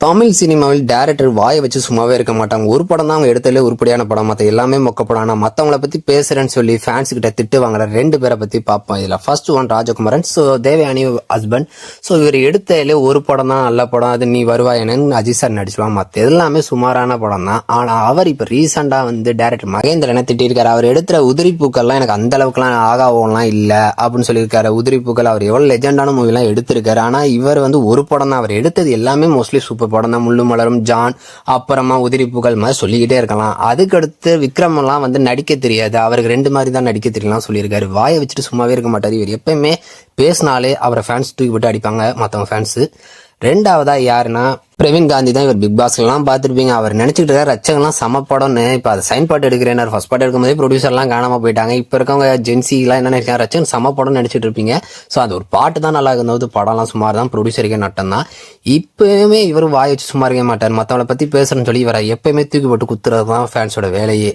தமிழ் சினிமாவில் டைரக்டர் வாயை வச்சு சும்மாவே இருக்க மாட்டாங்க. ஒரு படம் தான் அவங்க எடுத்ததுல உருப்படியான படம், மற்ற எல்லாமே மொக்க படம். ஆனா மத்தவங்களை பத்தி பேசுறேன்னு சொல்லி ஃபேன்ஸ் கிட்ட திட்டு வாங்குற 2 பேரை பத்தி பார்ப்போம். இதுல first one Rajakumaran. So Devayani husband. So இவர் எடுத்ததுல ஒரு படம் தான் நல்ல படம், அது நீ வருவாயனன்னு அஜித் சார் நடிச்சுவாங்க. மற்ற எல்லாமே சுமாரான படம் தான். ஆனா அவர் இப்ப ரீசெண்டா டைரக்டர் மகேந்திரனை திட்டிருக்காரு. அவர் எடுத்த உதிரி பூக்கள்லாம் எனக்கு அந்த அளவுக்குலாம் ஆகாவோம்லாம் இல்ல அப்படின்னு சொல்லியிருக்காரு. உதிரி பூக்கள் அவர் எவ்வளவு லெஜெண்டான மூவி எல்லாம் எடுத்திருக்காரு. ஆனா இவர் ஒரு படம் தான் அவர் எடுத்தது, எல்லாமே மோஸ்ட்லி சூப்பர் படம் தான். முள்ளு மலரும், ஜான், அப்புறமா உதிரி பூக்கள் மாதிரி சொல்லிக்கிட்டே இருக்கலாம். அதுக்கடுத்து விக்ரம் எல்லாம் நடிக்க தெரியாது, அவருக்கு 2 மாதிரி தான் நடிக்க தெரியலாம் சொல்லியிருக்காரு. வாயை வச்சுட்டு சும்மாவே இருக்க மாட்டாரு. இவர் எப்பயுமே பேசினாலே அவரை ஃபேன்ஸ் தூக்கி போட்டு அடிப்பாங்க மற்றவங்க ஃபேன்ஸ். 2வதா யாருன்னா பிரவீன் காந்தி தான். இவர் பிக் பாஸ் எல்லாம் பார்த்துருப்பீங்க. அவர் நினைச்சிட்டு இருக்காரு ரச்சகம்லாம் சம படம்னு. இப்ப அதை சைன் பாட்டு எடுக்கிறேன். ஃபர்ஸ்ட் பாட்டு எடுக்கும் போதே ப்ரொடியூசர் எல்லாம் காணாம போயிட்டாங்க. இப்ப இருக்கவங்க ஜென்சி எல்லாம் என்ன நினைக்கிறாங்க, ரச்சகன் சம படம் நினைச்சிட்டு இருப்பீங்க. சோ அது ஒரு பாட்டு தான் நல்லா இருந்தது, படம்லாம் சுமார் தான், ப்ரொடியூசருக்கே நட்டம் தான். இப்பயுமே இவர் வாய் வச்சு சும்மா இருக்க மாட்டார். மத்தவங்களை பத்தி பேசுறேன்னு சொல்லி இவரை எப்பயுமே தூக்கி போட்டு குத்துறது தான் ஃபேன்ஸோட வேலையே.